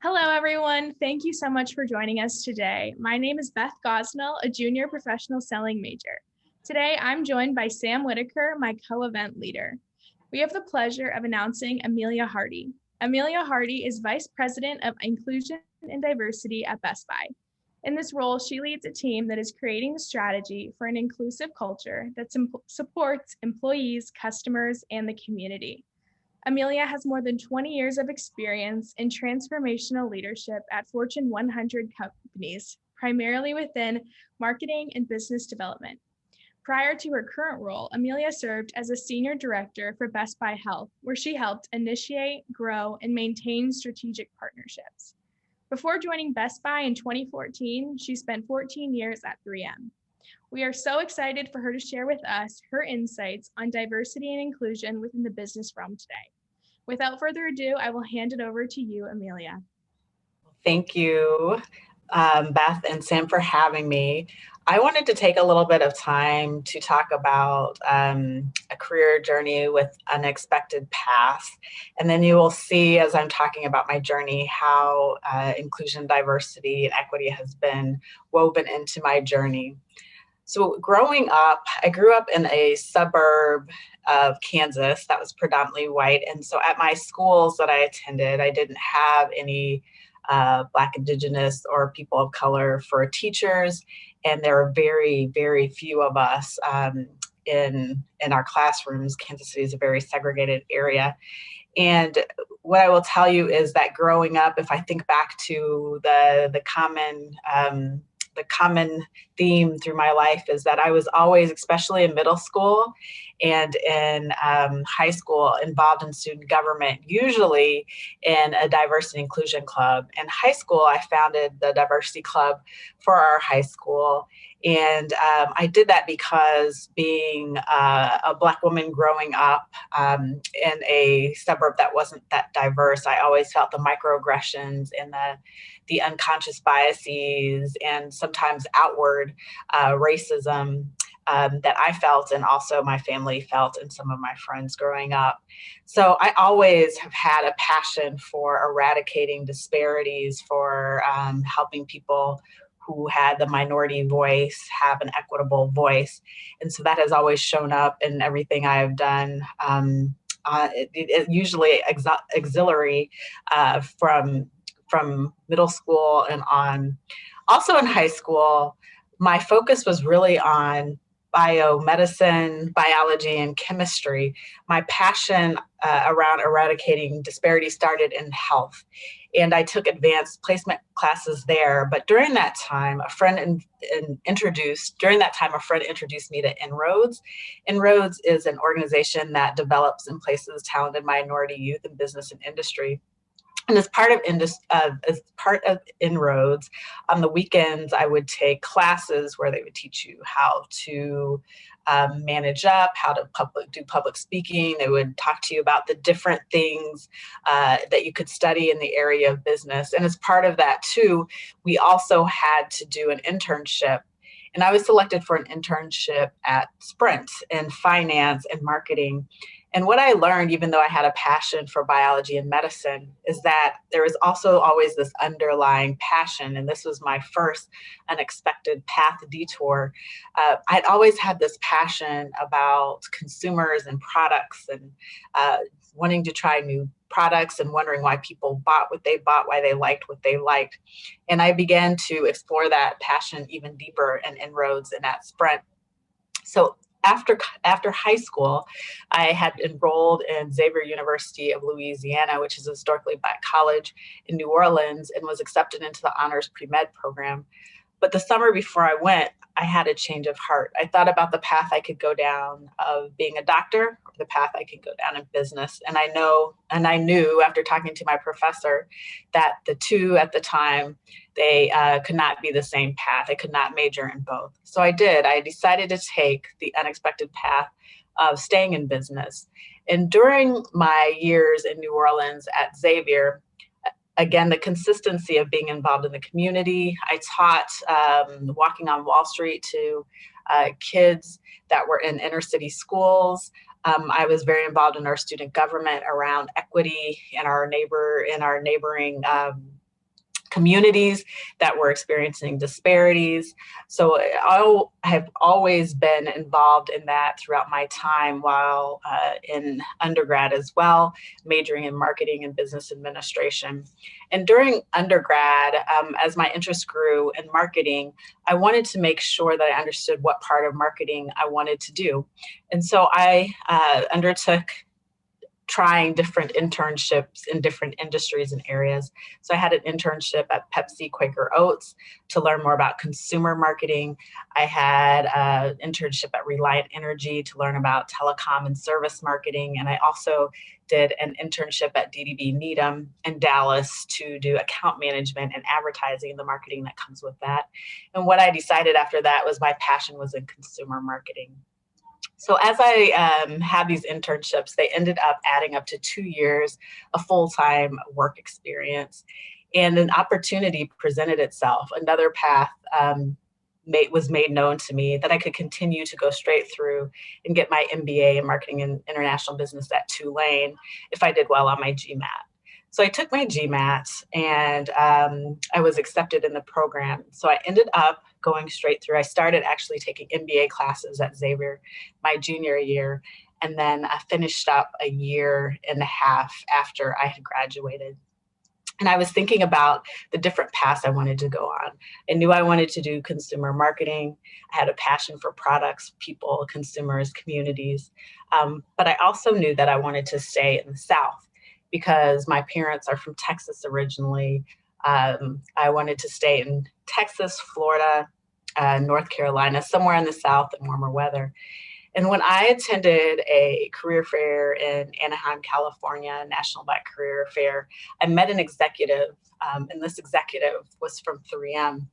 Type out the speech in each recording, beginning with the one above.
Hello, everyone. Thank you so much for joining us today. My name is Beth Gosnell, a junior professional selling major. Today, I'm joined by Sam Whitaker, my co-event leader. We have the pleasure of announcing Amelia Hardy. Amelia Hardy is Vice President of Inclusion and Diversity at Best Buy. In this role, she leads a team that is creating the strategy for an inclusive culture that supports employees, customers, and the community. Amelia has more than 20 years of experience in transformational leadership at Fortune 100 companies, primarily within marketing and business development. Prior to her current role, Amelia served as a senior director for Best Buy Health, where she helped initiate, grow, and maintain strategic partnerships. Before joining Best Buy in 2014, she spent 14 years at 3M. We are so excited for her to share with us her insights on diversity and inclusion within the business realm today. Without further ado, I will hand it over to you, Amelia. Thank you, Beth and Sam, for having me. I wanted to take a little bit of time to talk about a career journey with unexpected paths. And then you will see, as I'm talking about my journey, how inclusion, diversity, and equity has been woven into my journey. So growing up, I grew up in a suburb of Kansas that was predominantly white. And so at my schools that I attended, I didn't have any Black, Indigenous, or people of color for teachers. And there were very, very few of us in our classrooms. Kansas City is a very segregated area. And what I will tell you is that growing up, if I think back to the common theme through my life is that I was always, especially in middle school and in high school, involved in student government, usually in a diversity and inclusion club. In high school, I founded the diversity club for our high school. And I did that because being a Black woman growing up in a suburb that wasn't that diverse, I always felt the microaggressions and the unconscious biases and sometimes outward racism that I felt and also my family felt and some of my friends growing up. So I always have had a passion for eradicating disparities, for helping people who had the minority voice have an equitable voice. And so that has always shown up in everything I've done. Usually auxiliary from middle school and on. Also in high school, my focus was really on biomedicine, biology, and chemistry. My passion around eradicating disparity started in health. And I took advanced placement classes there. But during that time, a friend introduced me to Inroads. Inroads is an organization that develops and places talented minority youth in business and industry. And as part of Inroads, on the weekends, I would take classes where they would teach you how to manage up, how to do public speaking. They would talk to you about the different things that you could study in the area of business. And as part of that, too, we also had to do an internship. And I was selected for an internship at Sprint in finance and marketing. And what I learned, even though I had a passion for biology and medicine, is that there is also always this underlying passion. And this was my first unexpected path detour. I'd always had this passion about consumers and products and wanting to try new products and wondering why people bought what they bought, why they liked what they liked. And I began to explore that passion even deeper in Inroads and at Sprint. So after high school, I had enrolled in Xavier University of Louisiana, which is a historically Black college in New Orleans, and was accepted into the honors pre-med program. But the summer before I went, I had a change of heart. I thought about the path I could go down of being a doctor, or the path I could go down in business. And I knew after talking to my professor that the two at the time, they could not be the same path. I could not major in both. So I did. I decided to take the unexpected path of staying in business. And during my years in New Orleans at Xavier, again, the consistency of being involved in the community. I taught walking on Wall Street to kids that were in inner city schools. I was very involved in our student government around equity in our neighboring communities that were experiencing disparities. So I have always been involved in that throughout my time while in undergrad as well, majoring in marketing and business administration. And during undergrad, as my interest grew in marketing, I wanted to make sure that I understood what part of marketing I wanted to do. And so I undertook trying different internships in different industries and areas. So I had an internship at Pepsi Quaker Oats to learn more about consumer marketing. I had an internship at Reliant Energy to learn about telecom and service marketing. And I also did an internship at DDB Needham in Dallas to do account management and advertising and the marketing that comes with that. And what I decided after that was my passion was in consumer marketing. So as I had these internships, they ended up adding up to 2 years of full-time work experience. And an opportunity presented itself. Another path was made known to me that I could continue to go straight through and get my MBA in marketing and international business at Tulane if I did well on my GMAT. So I took my GMAT and I was accepted in the program. So I ended up going straight through. I started actually taking MBA classes at Xavier my junior year, and then I finished up a year and a half after I had graduated. And I was thinking about the different paths I wanted to go on. I knew I wanted to do consumer marketing. I had a passion for products, people, consumers, communities. But I also knew that I wanted to stay in the South because my parents are from Texas originally. I wanted to stay in Texas, Florida, North Carolina, somewhere in the South in warmer weather. And when I attended a career fair in Anaheim, California, National Black Career Fair, I met an executive, and this executive was from 3M.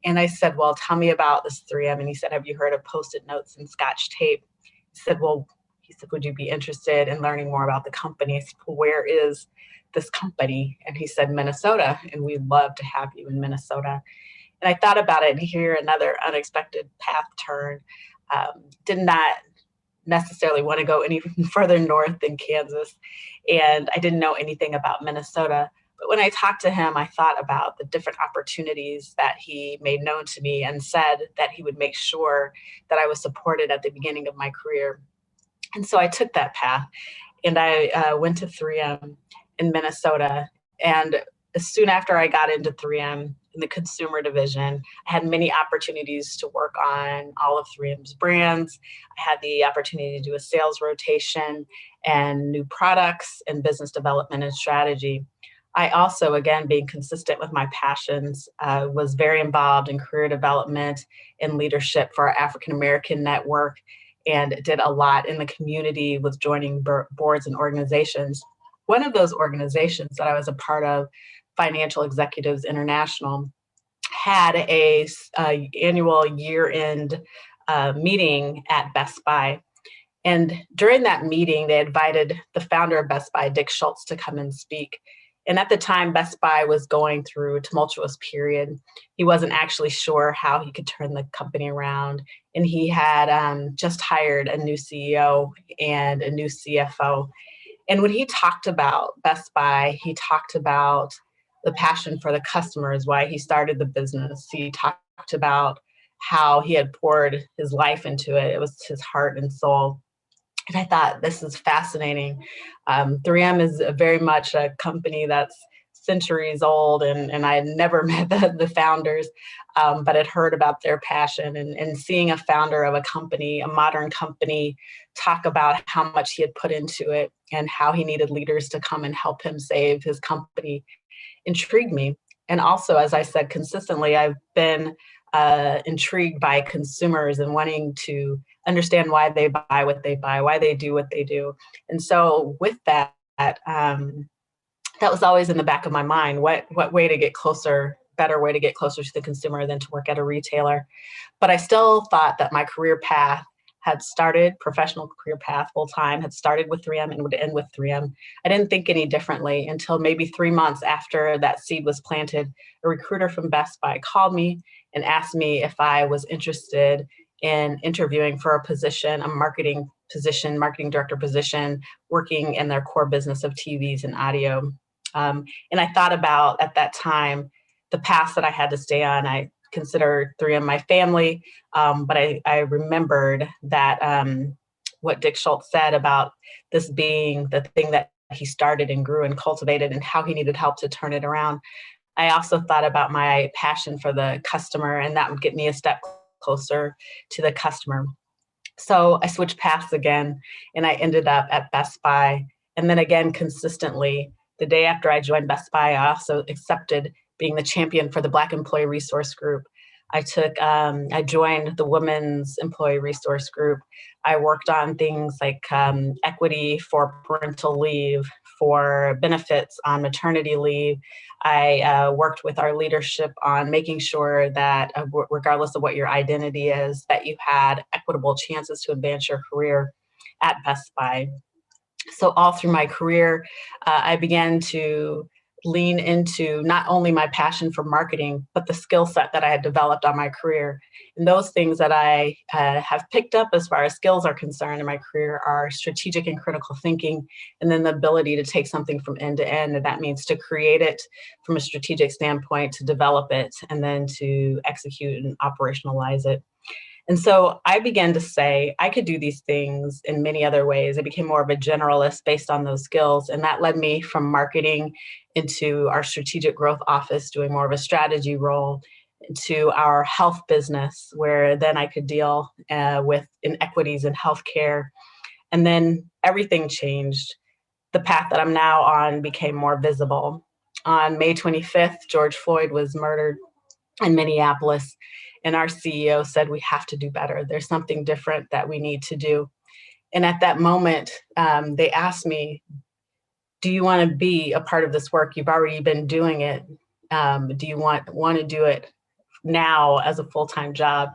And I said, well, tell me about this 3M. And he said, have you heard of Post-it notes and Scotch tape? He said, would you be interested in learning more about the company? I said, well, where is this company? And he said, Minnesota, and we'd love to have you in Minnesota. And I thought about it, and here another unexpected path turn. Did not necessarily want to go any further north than Kansas, and I didn't know anything about Minnesota. But when I talked to him, I thought about the different opportunities that he made known to me and said that he would make sure that I was supported at the beginning of my career. And so I took that path, and I went to 3M in Minnesota. And as soon after I got into 3M in the consumer division, I had many opportunities to work on all of 3M's brands. I had the opportunity to do a sales rotation and new products and business development and strategy. I also, again, being consistent with my passions, was very involved in career development and leadership for our African American network, and did a lot in the community with joining boards and organizations. One of those organizations that I was a part of, Financial Executives International, had a annual year-end meeting at Best Buy. And during that meeting, they invited the founder of Best Buy, Dick Schultz, to come and speak. And at the time, Best Buy was going through a tumultuous period. He wasn't actually sure how he could turn the company around. And he had just hired a new CEO and a new CFO. And when he talked about Best Buy, he talked about the passion for the customers, why he started the business. He talked about how he had poured his life into it. It was his heart and soul. And I thought, this is fascinating. 3M is very much a company that's centuries old, and I had never met the founders, but had heard about their passion. And seeing a founder of a company, a modern company, talk about how much he had put into it and how he needed leaders to come and help him save his company intrigued me. And also, as I said consistently, I've been intrigued by consumers and wanting to understand why they buy what they buy, why they do what they do. And so with that, that was always in the back of my mind. What way to get closer, better way to get closer to the consumer than to work at a retailer? But I still thought that my career path had started, professional career path full-time, had started with 3M and would end with 3M. I didn't think any differently until maybe 3 months after that seed was planted. A recruiter from Best Buy called me and asked me if I was interested in interviewing for a position, a marketing position, marketing director position, working in their core business of TVs and audio. And I thought about, at that time, the paths that I had to stay on. I consider 3 in my family, but I remembered that what Dick Schultz said about this being the thing that he started and grew and cultivated, and how he needed help to turn it around. I also thought about my passion for the customer, and that would get me a step closer to the customer. So I switched paths again, and I ended up at Best Buy. And then again, consistently, the day after I joined Best Buy, I also accepted being the champion for the Black Employee Resource Group. I joined the Women's Employee Resource Group. I worked on things like equity for parental leave, for benefits on maternity leave. I worked with our leadership on making sure that regardless of what your identity is, that you had equitable chances to advance your career at Best Buy. So all through my career, I began to lean into not only my passion for marketing, but the skill set that I had developed on my career. And those things that I have picked up as far as skills are concerned in my career are strategic and critical thinking, and then the ability to take something from end to end. And that means to create it from a strategic standpoint, to develop it, and then to execute and operationalize it. And so I began to say I could do these things in many other ways. I became more of a generalist based on those skills. And that led me from marketing into our strategic growth office, doing more of a strategy role, into our health business, where then I could deal with inequities in healthcare. And then everything changed. The path that I'm now on became more visible. On May 25th, George Floyd was murdered in Minneapolis. And our CEO said, we have to do better. There's something different that we need to do. And at that moment, they asked me, do you want to be a part of this work? You've already been doing it. Do you want to do it now as a full-time job?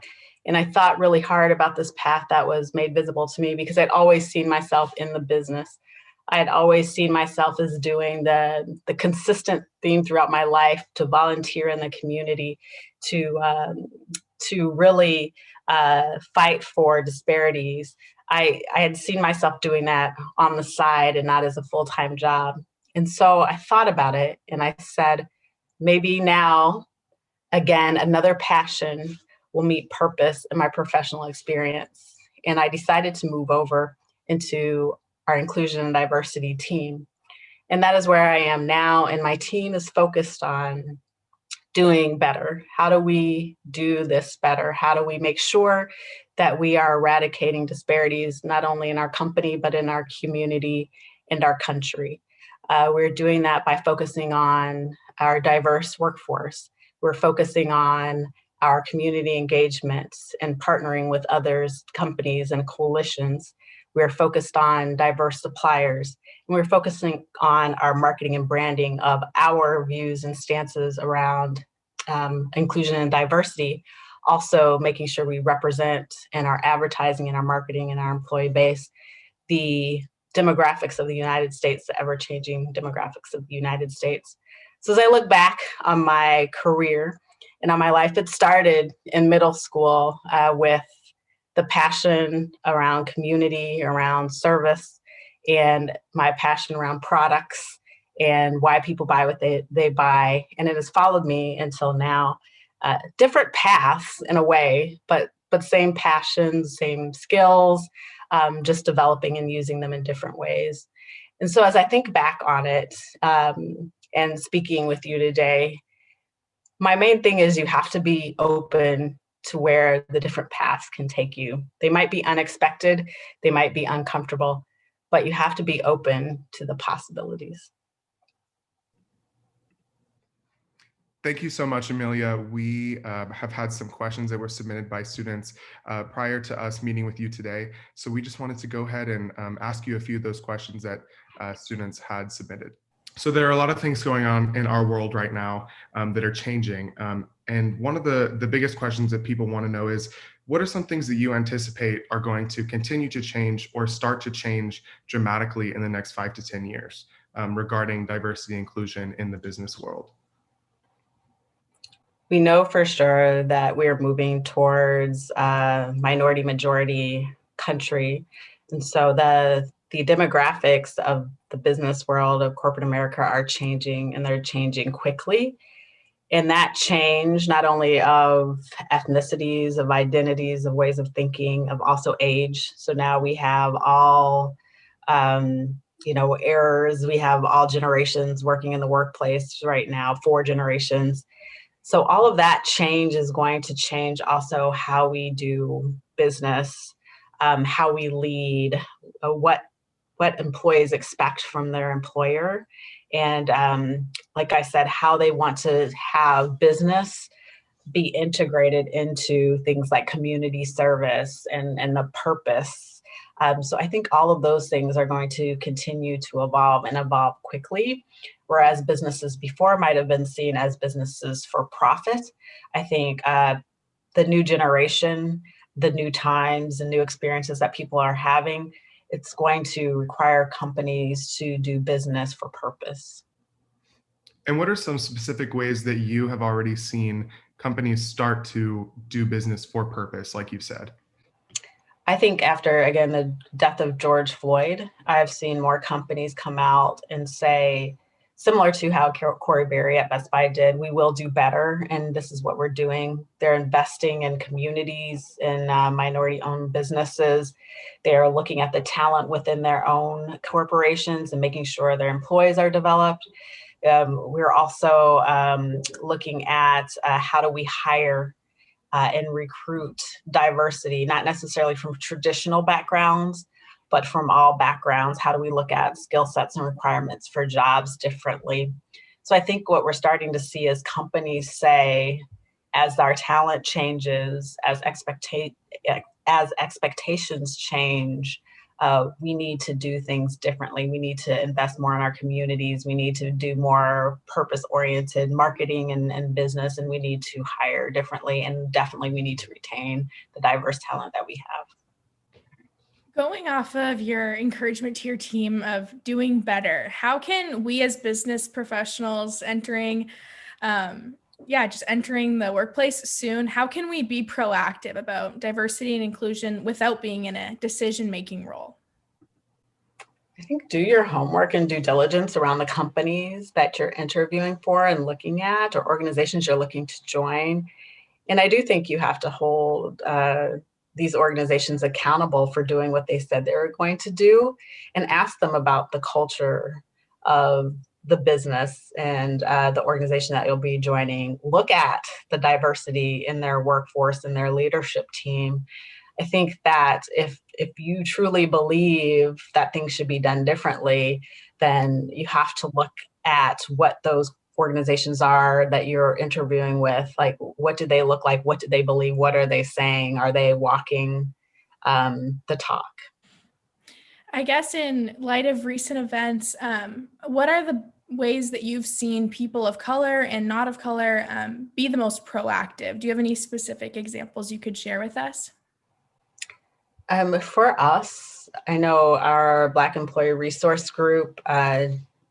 And I thought really hard about this path that was made visible to me, because I'd always seen myself in the business. I had always seen myself as doing the consistent theme throughout my life, to volunteer in the community, to really fight for disparities. I had seen myself doing that on the side and not as a full-time job. And so I thought about it and I said, maybe now, again, another passion will meet purpose in my professional experience. And I decided to move over into our inclusion and diversity team. And that is where I am now. And my team is focused on doing better. How do we do this better? How do we make sure that we are eradicating disparities, not only in our company, but in our community and our country? We're doing that by focusing on our diverse workforce. We're focusing on our community engagements and partnering with others, companies and coalitions. We're focused on diverse suppliers, and we're focusing on our marketing and branding of our views and stances around inclusion and diversity. Also making sure we represent in our advertising and our marketing and our employee base the demographics of the United States, the ever-changing demographics of the United States. So as I look back on my career and on my life, it started in middle school with the passion around community, around service, and my passion around products and why people buy what they buy. And it has followed me until now. Different paths in a way, but same passions, same skills, just developing and using them in different ways. And so as I think back on it and speaking with you today, my main thing is you have to be open to where the different paths can take you. They might be unexpected, they might be uncomfortable, but you have to be open to the possibilities. Thank you so much, Amelia. We have had some questions that were submitted by students prior to us meeting with you today. So we just wanted to go ahead and ask you a few of those questions that students had submitted. So there are a lot of things going on in our world right now that are changing. And one of the biggest questions that people want to know is, what are some things that you anticipate are going to continue to change or start to change dramatically in the next 5 to 10 years regarding diversity and inclusion in the business world? We know for sure that we're moving towards a minority majority country. And so the demographics of the business world, of corporate America, are changing, and they're changing quickly. And that change, not only of ethnicities, of identities, of ways of thinking, of also age. So now we have all, errors. We have all generations working in the workplace right now, 4 generations. So all of that change is going to change also how we do business, how we lead, what employees expect from their employer, and like I said, how they want to have business be integrated into things like community service and the purpose. So I think all of those things are going to continue to evolve and evolve quickly, whereas businesses before might have been seen as businesses for profit. I think the new generation, the new times, and new experiences that people are having, it's going to require companies to do business for purpose. And what are some specific ways that you have already seen companies start to do business for purpose, like you said? I think after, again, the death of George Floyd, I've seen more companies come out and say, similar to how Corey Berry at Best Buy did, we will do better, and this is what we're doing. They're investing in communities and minority-owned businesses. They're looking at the talent within their own corporations and making sure their employees are developed. We're also looking at how do we hire and recruit diversity, not necessarily from traditional backgrounds, but from all backgrounds. How do we look at skill sets and requirements for jobs differently? So I think what we're starting to see is companies say, as our talent changes, as expectations change, we need to do things differently. We need to invest more in our communities. We need to do more purpose-oriented marketing and business, and we need to hire differently. And definitely we need to retain the diverse talent that we have. Going off of your encouragement to your team of doing better, how can we as business professionals entering the workplace soon, how can we be proactive about diversity and inclusion without being in a decision-making role? I think do your homework and due diligence around the companies that you're interviewing for and looking at, or organizations you're looking to join. And I do think you have to hold these organizations accountable for doing what they said they were going to do, and ask them about the culture of the business and the organization that you'll be joining. Look at the diversity in their workforce and their leadership team. I think that if you truly believe that things should be done differently, then you have to look at what those organizations are that you're interviewing with. Like, what do they look like? What do they believe? What are they saying? Are they walking the talk? I guess in light of recent events, what are the ways that you've seen people of color and not of color be the most proactive? Do you have any specific examples you could share with us? For us, I know our Black Employee Resource Group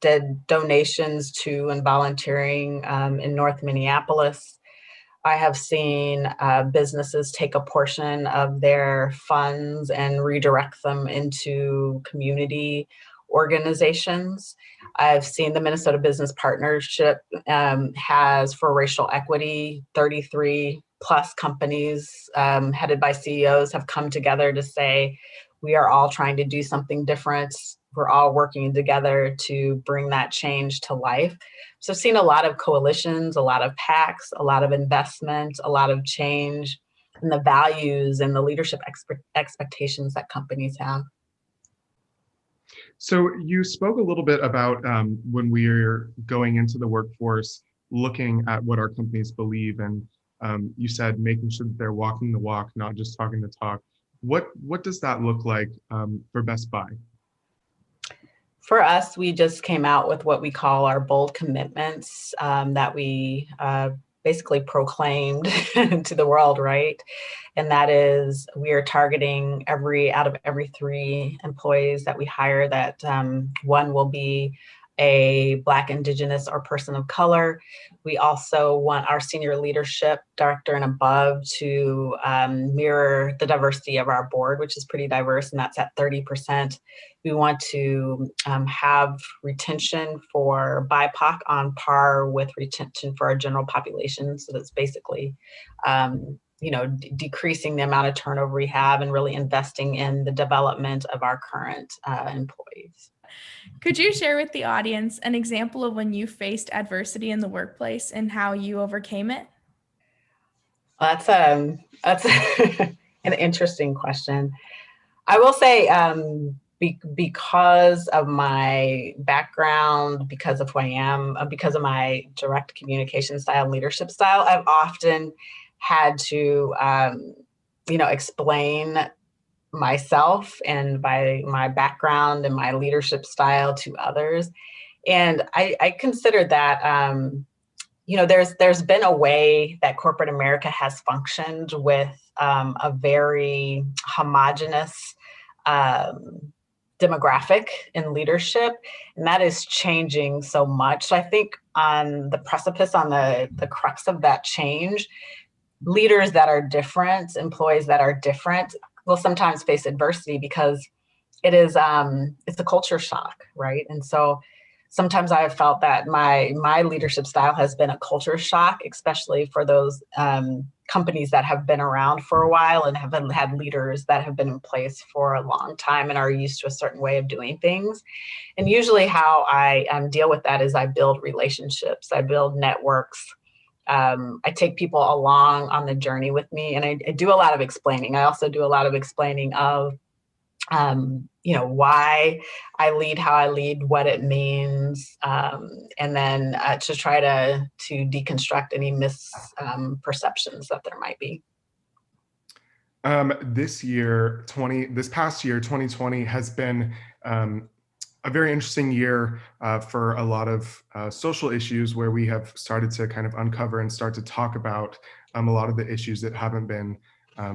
did donations to and volunteering in North Minneapolis. I have seen businesses take a portion of their funds and redirect them into community organizations. I've seen the Minnesota Business Partnership has, for racial equity, 33 plus companies headed by CEOs have come together to say, we are all trying to do something different. We're all working together to bring that change to life. So I've seen a lot of coalitions, a lot of PACs, a lot of investment, a lot of change in the values and the leadership expectations that companies have. So you spoke a little bit about when we're going into the workforce, looking at what our companies believe, and you said making sure that they're walking the walk, not just talking the talk. What does that look like for Best Buy? For us, we just came out with what we call our bold commitments that we basically proclaimed to the world, right? And that is, we are targeting out of every 3 employees that we hire, that one will be a Black, Indigenous, or person of color. We also want our senior leadership, director and above, to mirror the diversity of our board, which is pretty diverse, and that's at 30%. We want to have retention for BIPOC on par with retention for our general population. So that's basically decreasing the amount of turnover we have and really investing in the development of our current employees. Could you share with the audience an example of when you faced adversity in the workplace and how you overcame it? That's an interesting question. I will say, because of my background, because of who I am, because of my direct communication style and leadership style, I've often had to, explain myself and by my background and my leadership style to others. And I consider that, there's been a way that corporate America has functioned with a very homogenous demographic in leadership, and that is changing so much. So I think on the precipice, on the crux of that change, leaders that are different, employees that are different, will sometimes face adversity because it's a culture shock, right? And so sometimes I have felt that my leadership style has been a culture shock, especially for those companies that have been around for a while and have had leaders that have been in place for a long time and are used to a certain way of doing things. And usually how I deal with that is I build relationships, I build networks. I take people along on the journey with me, and I do a lot of explaining. I also do a lot of explaining of why I lead, how I lead, what it means, and then to try to deconstruct any misperceptions that there might be. This past year, 2020, has been a very interesting year for a lot of social issues, where we have started to kind of uncover and start to talk about a lot of the issues that haven't been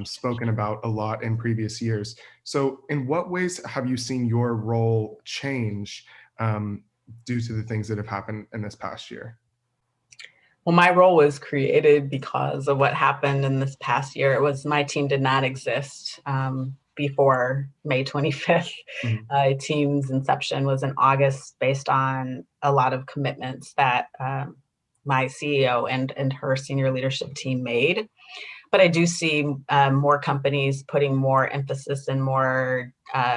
spoken about a lot in previous years. So in what ways have you seen your role change due to the things that have happened in this past year? Well, my role was created because of what happened in this past year. My team did not exist before May 25th. Team's inception was in August, based on a lot of commitments that my CEO and her senior leadership team made. But I do see more companies putting more emphasis and more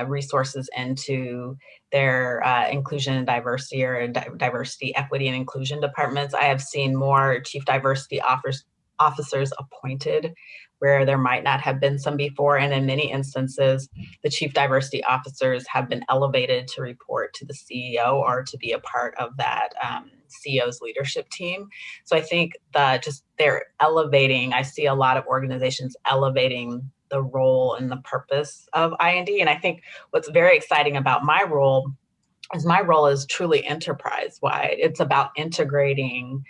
resources into their inclusion and diversity, or diversity, equity, and inclusion departments. I have seen more chief diversity officers appointed where there might not have been some before. And in many instances, the chief diversity officers have been elevated to report to the CEO or to be a part of that CEO's leadership team. So I think that just they're elevating, I see a lot of organizations elevating the role and the purpose of I&D. And I think what's very exciting about my role is truly enterprise-wide. It's about integrating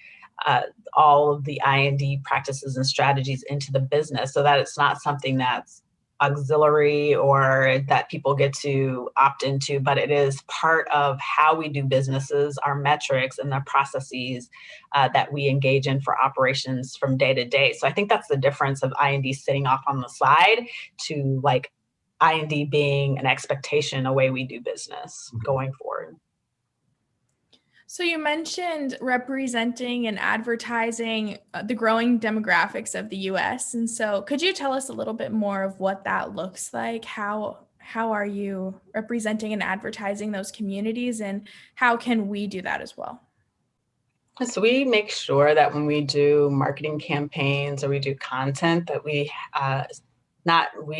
all of the I&D practices and strategies into the business, so that it's not something that's auxiliary or that people get to opt into, but it is part of how we do businesses, our metrics and the processes that we engage in for operations from day to day. So I think that's the difference of I&D sitting off on the side to like I&D being an expectation, a way we do business going forward. So you mentioned representing and advertising the growing demographics of the U.S. And so could you tell us a little bit more of what that looks like? How are you representing and advertising those communities, and how can we do that as well? So we make sure that when we do marketing campaigns or we do content that we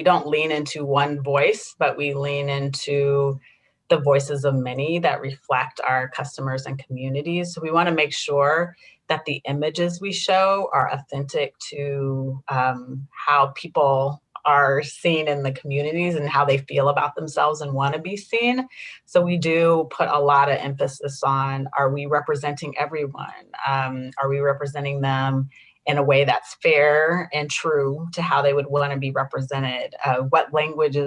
don't lean into one voice, but we lean into the voices of many that reflect our customers and communities. So we want to make sure that the images we show are authentic to how people are seen in the communities and how they feel about themselves and want to be seen. So we do put a lot of emphasis on, are we representing everyone? Are we representing them in a way that's fair and true to how they would want to be represented? What language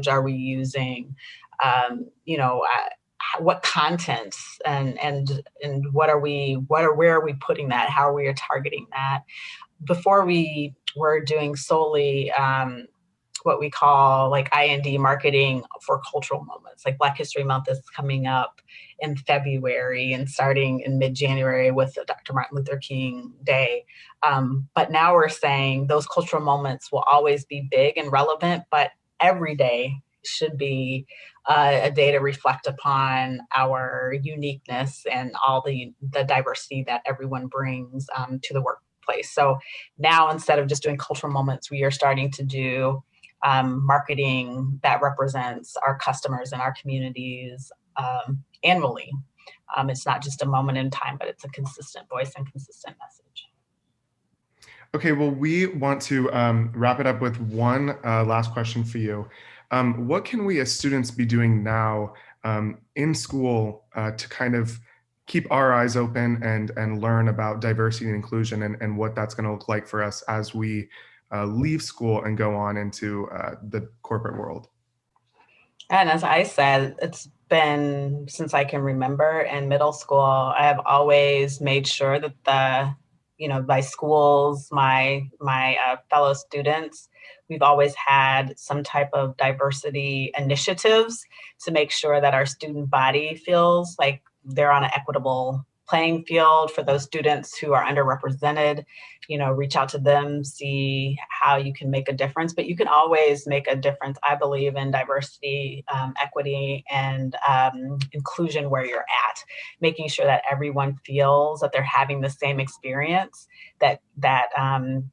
are we using? what contents and where are we putting that? How are we targeting that? Before we were doing solely what we call like IND marketing for cultural moments. Like Black History Month is coming up in February and starting in mid-January with Dr. Martin Luther King Day. But now we're saying those cultural moments will always be big and relevant, but every day should be a day to reflect upon our uniqueness and all the diversity that everyone brings to the workplace. So now, instead of just doing cultural moments, we are starting to do marketing that represents our customers and our communities annually. It's not just a moment in time, but it's a consistent voice and consistent message. Okay, well, we want to wrap it up with one last question for you. What can we as students be doing now in school to kind of keep our eyes open and learn about diversity and inclusion and what that's going to look like for us as we leave school and go on into the corporate world? And as I said, it's been since I can remember in middle school, I have always made sure that my schools, my fellow students, we've always had some type of diversity initiatives to make sure that our student body feels like they're on an equitable playing field. For those students who are underrepresented, reach out to them, see how you can make a difference. But you can always make a difference, I believe, in diversity, equity, and inclusion where you're at, making sure that everyone feels that they're having the same experience that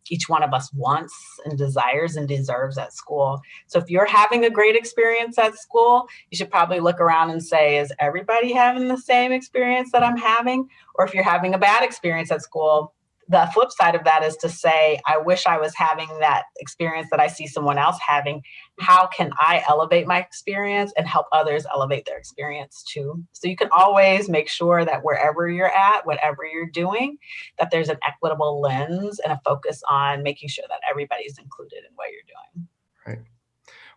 each one of us wants and desires and deserves at school. So if you're having a great experience at school, you should probably look around and say, is everybody having the same experience that I'm having? Or if you're having a bad experience at school, the flip side of that is to say, I wish I was having that experience that I see someone else having. How can I elevate my experience and help others elevate their experience too? So you can always make sure that wherever you're at, whatever you're doing, that there's an equitable lens and a focus on making sure that everybody's included in what you're doing. Right.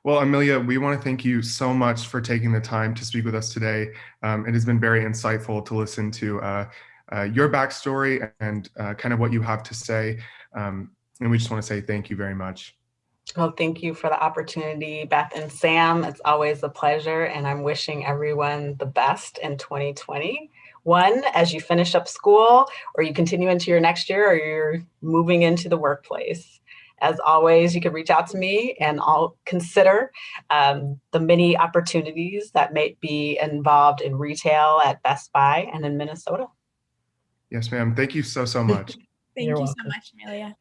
Well, Amelia, we want to thank you so much for taking the time to speak with us today. It has been very insightful to listen to your backstory and kind of what you have to say. And we just want to say thank you very much. Well, thank you for the opportunity, Beth and Sam. It's always a pleasure, and I'm wishing everyone the best in 2021 as you finish up school, or you continue into your next year, or you're moving into the workplace. As always, you can reach out to me and I'll consider the many opportunities that may be involved in retail at Best Buy and in Minnesota. Yes, ma'am. Thank you so much. Thank you so much, Amelia.